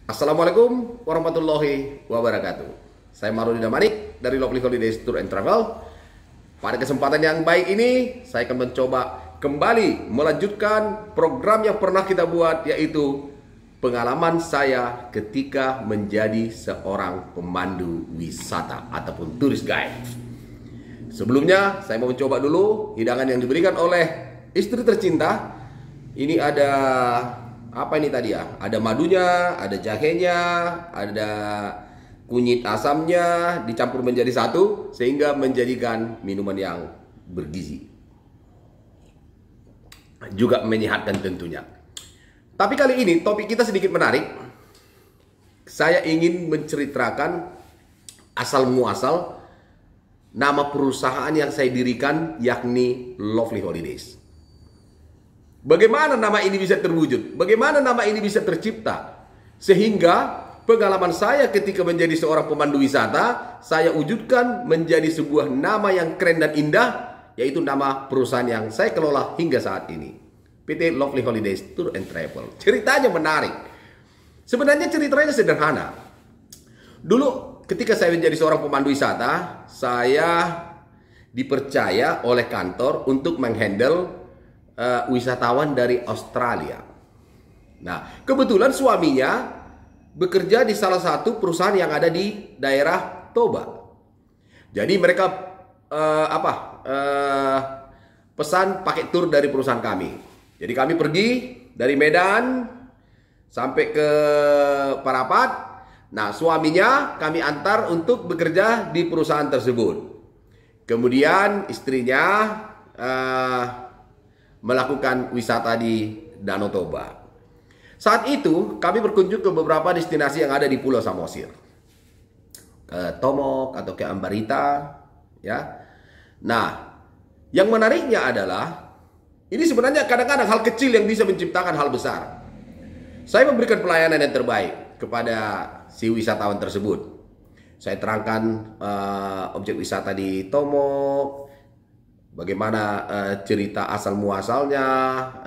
Assalamualaikum warahmatullahi wabarakatuh. Saya Marudin Manik dari Lovely Holidays Tour and Travel. Pada kesempatan yang baik ini, saya akan mencoba kembali melanjutkan program yang pernah kita buat, yaitu pengalaman saya ketika menjadi seorang pemandu wisata ataupun tourist guide. Sebelumnya, saya mau mencoba dulu hidangan yang diberikan oleh istri tercinta. Ini ada apa ini tadi ya? Ada madunya, ada jahenya, ada kunyit asamnya dicampur menjadi satu sehingga menjadikan minuman yang bergizi. Juga menyehatkan tentunya. Tapi kali ini topik kita sedikit menarik. Saya ingin menceritakan asal muasal nama perusahaan yang saya dirikan, yakni Lovely Holidays. Bagaimana nama ini bisa terwujud? Bagaimana nama ini bisa tercipta? Sehingga pengalaman saya ketika menjadi seorang pemandu wisata, saya wujudkan menjadi sebuah nama yang keren dan indah, yaitu nama perusahaan yang saya kelola hingga saat ini, PT Lovely Holidays Tour and Travel. Ceritanya menarik. Sebenarnya ceritanya sederhana. Dulu ketika saya menjadi seorang pemandu wisata, saya dipercaya oleh kantor untuk menghandle wisatawan dari Australia. Nah, kebetulan suaminya bekerja di salah satu perusahaan yang ada di daerah Toba. Jadi mereka pesan paket tur dari perusahaan kami. Jadi kami pergi dari Medan sampai ke Parapat. Nah, suaminya kami antar untuk bekerja di perusahaan tersebut. Kemudian istrinya melakukan wisata di Danau Toba. Saat itu kami berkunjung ke beberapa destinasi yang ada di Pulau Samosir, ke Tomok atau ke Ambarita, ya. Nah, yang menariknya adalah ini sebenarnya kadang-kadang hal kecil yang bisa menciptakan hal besar. Saya memberikan pelayanan yang terbaik kepada si wisatawan tersebut. Saya terangkan objek wisata di Tomok, bagaimana cerita asal muasalnya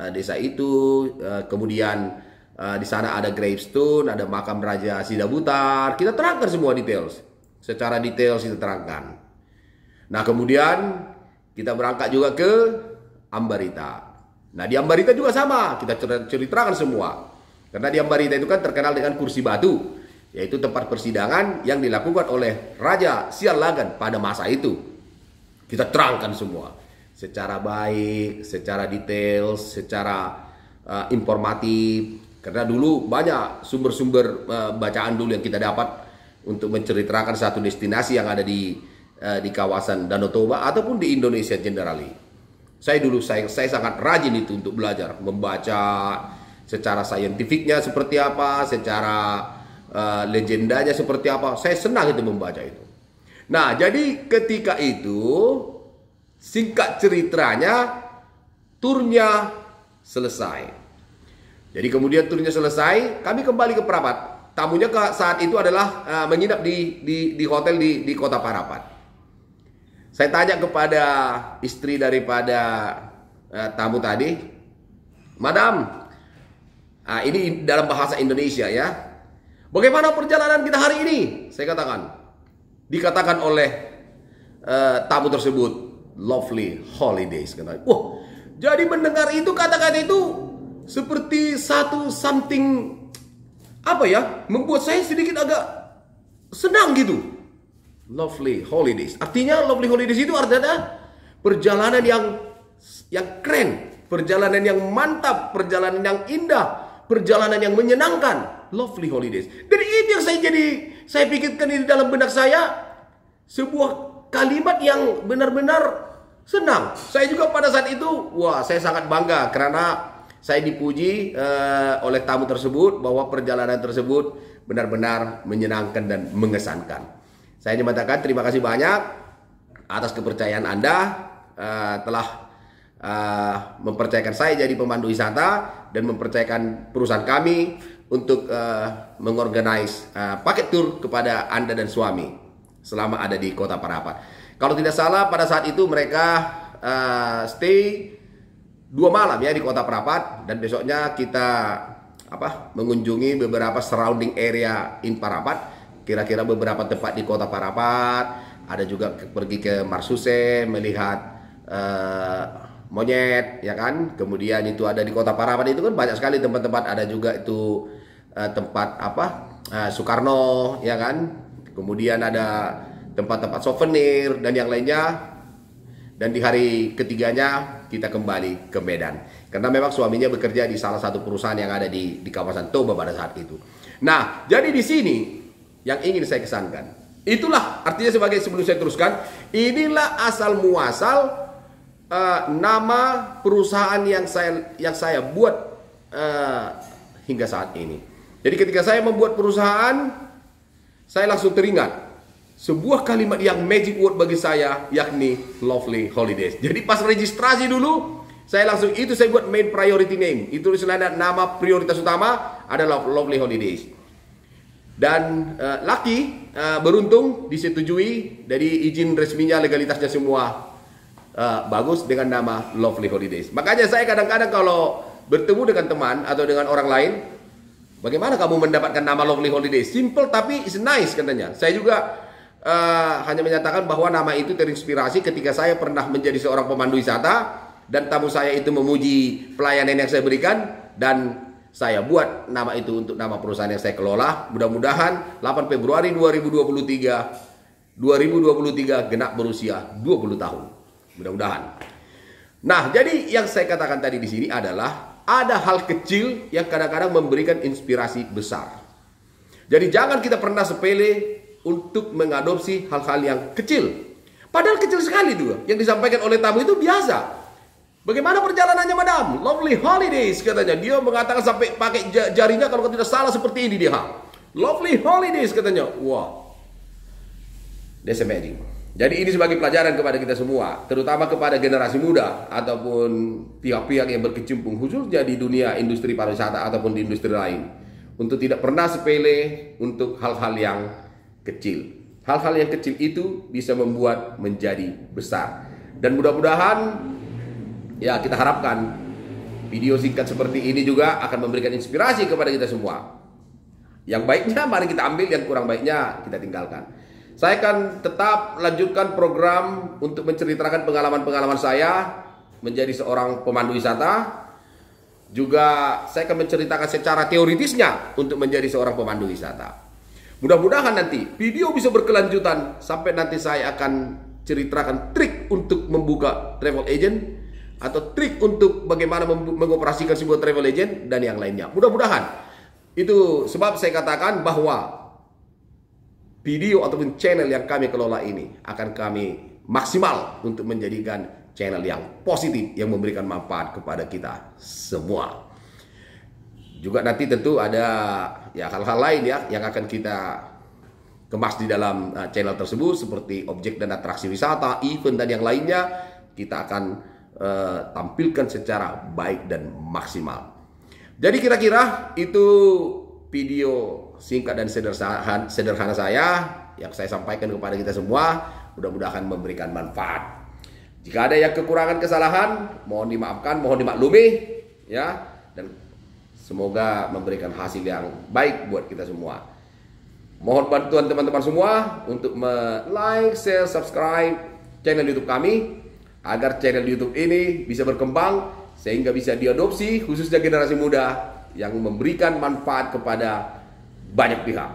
desa itu, kemudian di sana ada gravestone, ada makam Raja Sidabutar. Kita terangkan semua details, secara detail kita terangkan. Nah, kemudian kita berangkat juga ke Ambarita. Nah, di Ambarita juga sama, kita ceritakan semua. Karena di Ambarita itu kan terkenal dengan kursi batu, yaitu tempat persidangan yang dilakukan oleh Raja Sialagan pada masa itu. Kita terangkan semua secara baik, secara detail, secara informatif. Karena dulu banyak sumber-sumber bacaan dulu yang kita dapat untuk menceritakan satu destinasi yang ada di kawasan Danau Toba ataupun di Indonesia generally. Saya sangat rajin itu untuk belajar, membaca secara saintifiknya seperti apa, secara legendanya seperti apa. Saya senang itu membaca itu. Nah, jadi ketika itu, singkat ceritanya, turnya selesai. Jadi kemudian turnya selesai, kami kembali ke Parapat. Tamunya saat itu adalah menginap di hotel di kota Parapat. Saya tanya kepada istri daripada tamu tadi, "Madam, ini dalam bahasa Indonesia ya, bagaimana perjalanan kita hari ini?" Saya dikatakan oleh tamu tersebut, Lovely Holidays. Wah, jadi mendengar itu kata-kata itu seperti satu something membuat saya sedikit agak senang gitu. Lovely Holidays, artinya Lovely Holidays itu artinya perjalanan yang keren, perjalanan yang mantap, perjalanan yang indah, perjalanan yang menyenangkan. Lovely Holidays. Dan itu yang saya pikirkan di dalam benak saya, sebuah kalimat yang benar-benar senang. Saya juga pada saat itu, saya sangat bangga karena saya dipuji oleh tamu tersebut bahwa perjalanan tersebut benar-benar menyenangkan dan mengesankan. Saya nyatakan terima kasih banyak atas kepercayaan Anda telah mempercayakan saya jadi pemandu wisata dan mempercayakan perusahaan kami untuk mengorganize paket tour kepada Anda dan suami selama ada di kota Parapat. Kalau tidak salah pada saat itu mereka stay 2 malam ya di kota Parapat, dan besoknya kita mengunjungi beberapa surrounding area in Parapat, kira-kira beberapa tempat di kota Parapat, ada juga pergi ke Marsuse melihat monyet, ya kan. Kemudian itu ada di kota Parapat itu kan banyak sekali tempat-tempat, ada juga itu tempat Soekarno, ya kan. Kemudian ada tempat-tempat souvenir dan yang lainnya. Dan di hari ketiganya kita kembali ke Medan. Karena memang suaminya bekerja di salah satu perusahaan yang ada di kawasan Toba pada saat itu. Nah, jadi di sini yang ingin saya kesankan, itulah artinya sebelum saya teruskan, inilah asal muasal nama perusahaan yang saya buat hingga saat ini. Jadi ketika saya membuat perusahaan, saya langsung teringat sebuah kalimat yang magic word bagi saya, yakni Lovely Holidays. Jadi pas registrasi dulu, saya buat main priority name. Itu tulisannya nama prioritas utama adalah Lovely Holidays. Dan beruntung disetujui dari izin resminya, legalitasnya semua bagus dengan nama Lovely Holidays. Makanya saya kadang-kadang kalau bertemu dengan teman atau dengan orang lain, bagaimana kamu mendapatkan nama Lovely Holidays? Simple tapi it's nice katanya. Saya juga hanya menyatakan bahwa nama itu terinspirasi ketika saya pernah menjadi seorang pemandu wisata dan tamu saya itu memuji pelayanan yang saya berikan, dan saya buat nama itu untuk nama perusahaan yang saya kelola. Mudah-mudahan 8 Februari 2023 genap berusia 20 tahun. Mudah-mudahan. Nah, jadi yang saya katakan tadi di sini adalah ada hal kecil yang kadang-kadang memberikan inspirasi besar. Jadi jangan kita pernah sepele untuk mengadopsi hal-hal yang kecil. Padahal kecil sekali juga. Yang disampaikan oleh tamu itu biasa. Bagaimana perjalanannya madam? Lovely Holidays katanya. Dia mengatakan sampai pakai jarinya kalau tidak salah seperti ini dia. Lovely Holidays katanya. Wah. That's amazing. Jadi ini sebagai pelajaran kepada kita semua, terutama kepada generasi muda ataupun pihak-pihak yang berkecimpung khususnya di dunia industri pariwisata ataupun di industri lain, untuk tidak pernah sepele untuk hal-hal yang kecil. Hal-hal yang kecil itu bisa membuat menjadi besar. Dan mudah-mudahan ya kita harapkan video singkat seperti ini juga akan memberikan inspirasi kepada kita semua. Yang baiknya mari kita ambil, yang kurang baiknya kita tinggalkan. Saya akan tetap lanjutkan program untuk menceritakan pengalaman-pengalaman saya menjadi seorang pemandu wisata. Juga saya akan menceritakan secara teoritisnya untuk menjadi seorang pemandu wisata. Mudah-mudahan nanti video bisa berkelanjutan sampai nanti saya akan ceritakan trik untuk membuka travel agent atau trik untuk bagaimana mengoperasikan sebuah travel agent dan yang lainnya. Mudah-mudahan itu sebab saya katakan bahwa video ataupun channel yang kami kelola ini akan kami maksimal untuk menjadikan channel yang positif yang memberikan manfaat kepada kita semua. Juga nanti tentu ada ya hal-hal lain ya yang akan kita kemas di dalam channel tersebut seperti objek dan atraksi wisata, event dan yang lainnya kita akan tampilkan secara baik dan maksimal. Jadi kira-kira itu video singkat dan sederhana saya yang saya sampaikan kepada kita semua, mudah-mudahan memberikan manfaat. Jika ada yang kekurangan kesalahan, mohon dimaafkan, mohon dimaklumi ya, dan semoga memberikan hasil yang baik buat kita semua. Mohon bantuan teman-teman semua untuk like, share, subscribe channel YouTube kami agar channel YouTube ini bisa berkembang sehingga bisa diadopsi khususnya generasi muda yang memberikan manfaat kepada banyak pihak.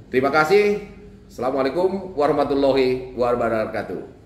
Terima kasih. Assalamualaikum warahmatullahi wabarakatuh.